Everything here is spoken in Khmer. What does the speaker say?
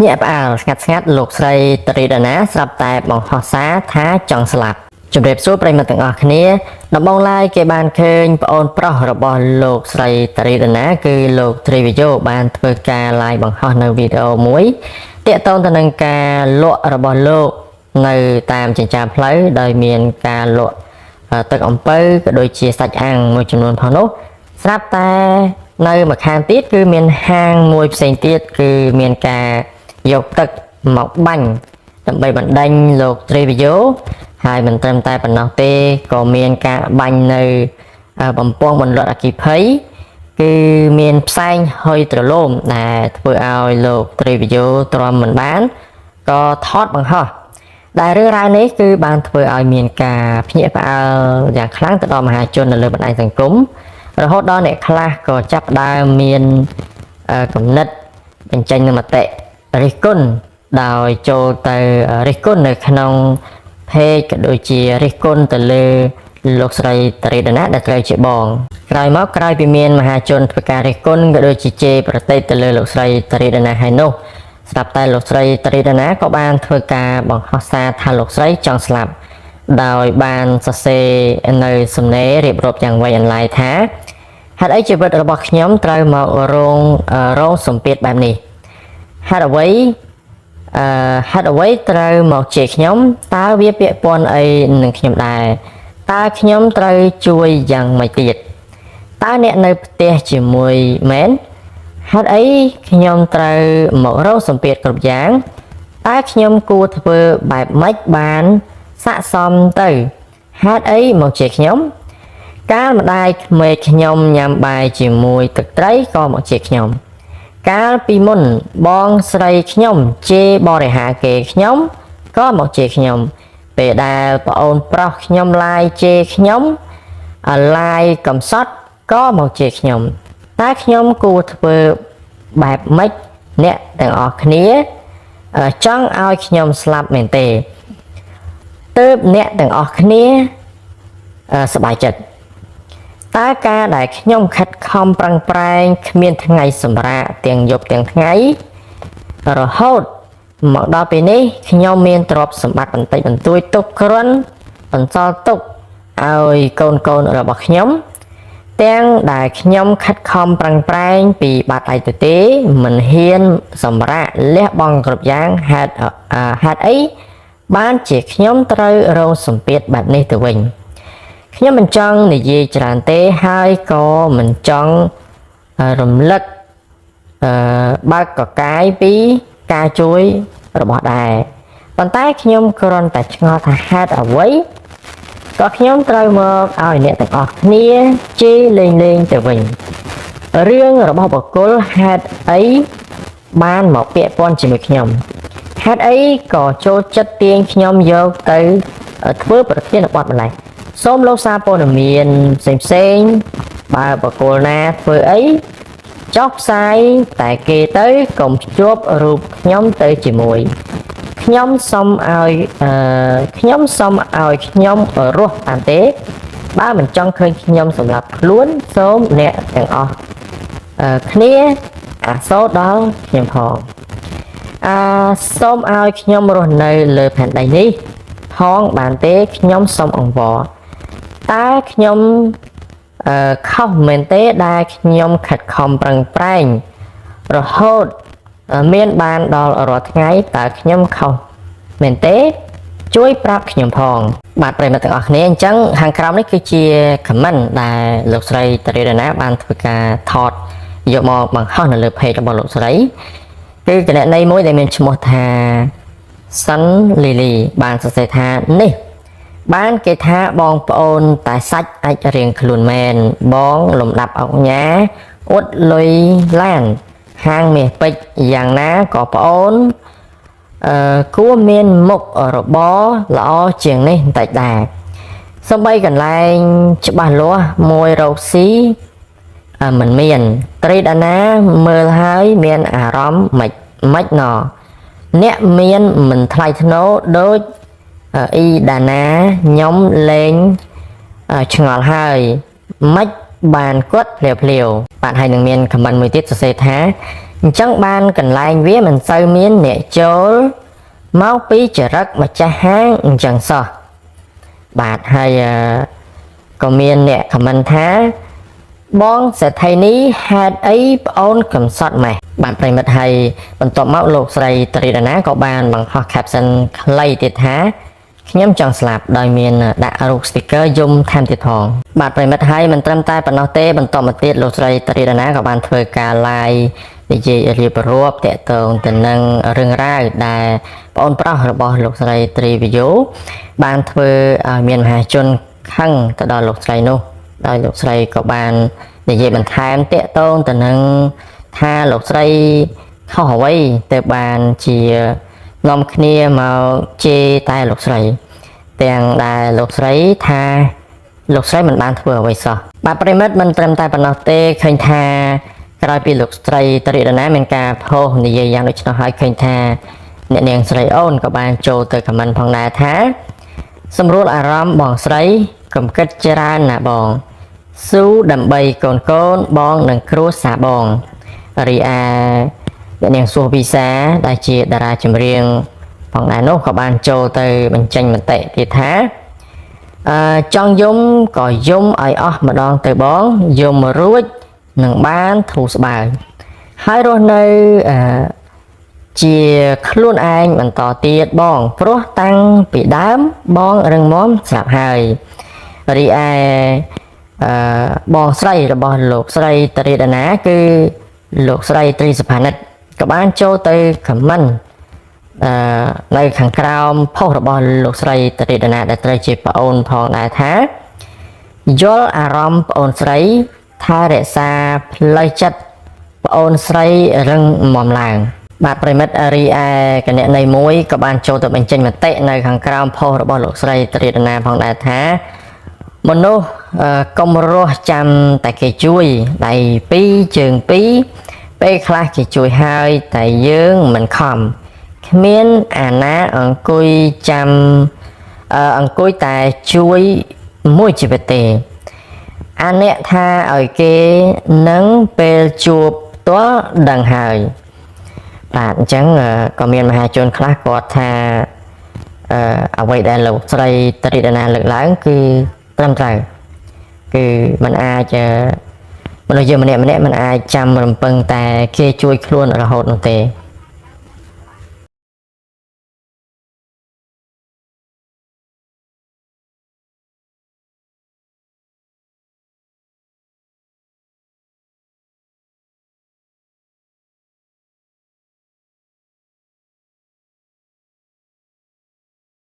ញាក់ផ្អើលស្ងាត់ៗលោកស្រីតារីដាណាស្រាប់តែបង្ហោះសារថាចង់ស្លាប់ជម្រាបសួរប្រិយមិត្តទាំងអស់គ្នាដំបូងឡើយគេបានឃើញប្អូនប្រុសរបស់លោកស្រីតារីដាណាគឺលោកត្រីវីយ៉ូបានធ្វើការ live បង្ហោះនៅវីដេអូមួយទាក់ទងទៅនឹងការលក់របស់លោកនៅតាមចិញ្ចើមផ្លូវដោយមានការលក់ទឹកអំពៅក៏ដូចជាសាច់អាំងមួយចំនួនផងនោះស្រាប់តែនៅម្ខាងទៀតគឺមានហាងមួយផ្សេងទៀតគឺមានការយកទឹកមកបាញ់ដើម្បីបណ្ដេញលោកត្រីវីយ៉ូហើយមិនត្រឹមតែប៉ុណ្ណោះទេក៏មានការបាញ់នៅបំពង់បន្លត់អគ្គិភ័យគឺមានផ្សែងហុយត្រឡោមដែលធ្វើឲ្យលោកត្រីវីយ៉ូទ្រាំមិនបានក៏ថតបង្ហោះដែលរឿងរ៉ាវនេះគឺបានធ្វើឲ្យមានការភ្ញាក់ផ្អើលយ៉ាងខ្លាំងទៅដល់មហាជននៅលើបណ្ដាញសង្គមរហូតដល់អ្នកខ្លះក៏ចាប់ផ្ដើមមានគំនិតបញ្ចេញនូវមតិរិះគន់ដោយចូលទៅរិះគន់នៅក្នុងเพจក៏ដូចជារិះគន់ទៅលើលោកស្រីតារីដាណាដែលត្រូវជាបងក្រោយមកក្រោយពីមានមហាជនធ្វើការរិះគន់ក៏ដូចជាជេរប្រតិទទៅលើលោកស្រីតារីដាណាហើយនោះស្រាប់តែលោកស្រីតារីដាណាក៏បានធ្វើការបង្ហោះសារថាលោកស្រីចង់ស្លាប់ដោយបានសរសេរនៅសំណេររៀបរាប់យ៉ាងໄວអន្លាយថាហេតុអីជីវិតរបស់ខ្ញុំត្រូវមករងសម្ពាធបែបនេះហេតុអ្វីត្រូវមកជេរខ្ញុំតើវាពាក់ព័ន្ធអីនឹងខ្ញុំដែរតើខ្ញុំត្រូវជួយយ៉ាងម៉េចទៀតតើអ្នកនៅផ្ទះជាមួយមែនហេតុអីខ្ញុំត្រូវមករងសម្ពាធគ្រប់យ៉ាងតើខ្ញុំគួរធ្វើបែបម៉េចបានស័ក្តិសមទៅហេតុអីមកជេរខ្ញុំកាលម្ដាយក្មេកខ្ញុំញ៉ាំបាយជាមួយទឹកត្រីក៏មកជេរខ្ញុំកាលពីមុនបងស្រីខ្ញុំជេរបរិហាគេខ្ញុំក៏មកជេរខ្ញុំពេលដែលប្អូនប្រុសខ្ញុំឡាយជេរខ្ញុំឡាយកំសត់ក៏មកជេរខ្ញុំតើខ្ញុំគួរធ្វើបែបម៉េចអ្នកទាំងអស់គ្នាចង់ឲ្យខ្ញុំស្លាប់មែនទេទើបអ្នកទាំងអស់គ្នាសប្បាយចិត្តតើការដែលខ្ញុំខិតខំប្រឹងប្រែងគ្មានថ្ងៃសម្រាកទាំងយប់ទាំងថ្ងៃរហូតមកដល់ពេលនេះខ្ញុំមានទ្រព្យសម្បត្តិបន្តិចបន្តួចទុកគ្រាន់បន្សល់ទុកឲ្យកូនរបស់ខ្ញុំទាំងដែលខ្ញុំខិតខំប្រឹងប្រែងពីបាត់ដៃទៅទេមិនហ៊ានសម្រាកលះបង់គ្រប់យ៉ាងហេតុអីបានជាខ្ញុំត្រូវរងសម្ពាធបែបនេះទៅវិញខ្ញុំមិនចង់និយាយច្រើនទេហើយក៏មិនចង់រំលឹកបើកកកាយពីការជួយរបស់ដែរប៉ុន្តែខ្ញុំគ្រាន់តែឆ្ងល់ថាហេតុអ្វីក៏ខ្ញុំត្រូវមកឲ្យអ្នកទាំងអស់គ្នាជេរលេងទៅវិញរឿងរបស់បុគ្គលហេតុអីបានមកពាក់ព័ន្ធជាមួយខ្ញុំហេតុអីក៏ចូលចិត្តទាញខ្ញុំយកទៅធ្វើប្រធានបទម្លេះសូមលោកសារព័ត៌មានផ្សេងបើបុគ្គលណាធ្វើអីចុះផ្សាយតែគេទៅកុំភ្ជាប់រូបខ្ញុំទៅជាមួយខ្ញុំសូមឲ្យខ្ញុំរស់តាមទេបើមិនចង់ឃើញខ្ញុំសម្លាប់ខ្លួនសូមអ្នកទាំងអស់គ្នាអាសូរដល់ខ្ញុំផងសូមឲ្យខ្ញុំរស់នៅលើផែនដីនេះផងបានទេខ្ញុំសូមអង្វរតើខ្ញុំខុសមែនទេដែលខ្ញុំខិតខំប្រឹងប្រែងរហូតមានបានដល់រាល់ថ្ងៃតើខ្ញុំខុសមែនទេជួយប្រាប់ខ្ញុំផងបាទប្រិយមិត្តទាំងអស់គ្នាអញ្ចឹងខាងក្រោមនេះគឺជា comment ដែលលោកស្រីតារីដាណាបានធ្វើការថតយកមកបង្ហោះនៅលើ page របស់លោកស្រីគឺគណនីមួយដែលមានឈ្មោះថា Sun Lily បានសរសេរថានេះបានគេថាបងប្អូនតែសាច់អាចរៀងខ្លួនមែនបងលំដាប់អុកញ៉ាអ៊ុតលុយឡានហាងមាសពេជ្រយ៉ាងណាក៏ប្អូនគួរមានមុខរបរល្អជាងនេះបន្តិចដែរសំបីកន្លែងច្បាស់លាស់មួយរកស៊ីមិនមានត្រីដាណាមើលហើយមានអារម្មណ៍មិនណអ្នកមានមិនថ្លៃថ្នូរដូចអ៊ីដាណាខ្ញុំលេងឆ្ងល់ហើយមិនបានគាត់ភ្លាវបាទហើយនឹងមានខមមិនមួយទៀតសរសេរថា chẳng ban cần lại vía mình sâu miến nẹ chố máu bí trở rất mà cha háng chẳng so bạn hay có miên nẹ cầm anh thá bóng sẽ thay ní hạt ấy ôn cầm sọt mày bạn phải mất hay bằng tọa máu lục sợi tरी đà ná có bàn bằng họ caption lay tiệt thá nhóm chọn slap đòi miền đã rục sticker zoom tham tiệt hòn bạn phải mất hay mình trâm tay bằng nó tê bằng tọa một tiết lục sợi tरी đà ná có bàn thuê cả like để gì riêng rộp tệ tường tình năng rừng ra đà ôn pro bỏ lục sợi tरी video bàn thuê miền hà chôn khăng từ đó lục sợi nô đòi lục sợi có bàn để gì mình tham tệ tôn tình năng tha lục sợi không hỏi từ bàn chỉ ngom kia mà chê tay lục sợi tiền đài lục sợi tha lục sợi mình bàn thuê vậy sao bạn phải mất mình trâm tay bằng nó tê khơi tha cái bị lục sợi tरी đà ná mình cà phô như vậy dạng được nó hỏi khơi tha nè nèng sợi ôn có bàn trâu từ cầm mình phong đà thá xâm rút à rõm bỏng sợi cầm kết chê ra nà bỏng sú đầm bay côn bong nâng cua xả bong ria để nèng xua visa đại chia đà ra chìm riêng phòng đại nốt có bàn trâu từ mình tranh mình tệ thì thá trong dung có dung ai mà đòn từ bón dùng mà rút nâng bán thủ sơ bài hai đôi nơi chia luôn anh mình tỏ tiết bong pro tăng bị đám bong rừng móm sạp hai ria bong sợi là bong lục sợi tरी đà ná cứ lục sợi tरी sập hạt các bạn cho tới comment nơi khẳng cao phô là bong lục sợi tरी đà ná để try chụp ôn phong đại thá do aram ôn sợi tha để xa play chất ôn sợi rừng mỏm làng bạn phải mất area cái này muối các bạn cho tụi mình trên mặt tệ nơi khẳng cao phô là bong lục sợi tरी đà ná phong đại thá một nô công rô chăm tại cái chuối tại pi trường pi pe khai cái chuối hai tại dương mình khom miên ná ở cùi chăm ở cùi tại chuối môi chỉ về tề anh nè tha ở cái nắng pe chuột tó đằng hời bạn chẳng có miên mà hai chôn khác có tha ở vậy đây là sợi tरी đà ná lực lớn cứ tâm trời cứ mình ai chờ mình giờ mình nè mình ai chăm mình bưng tài kia chui luôn ở hột nó tệ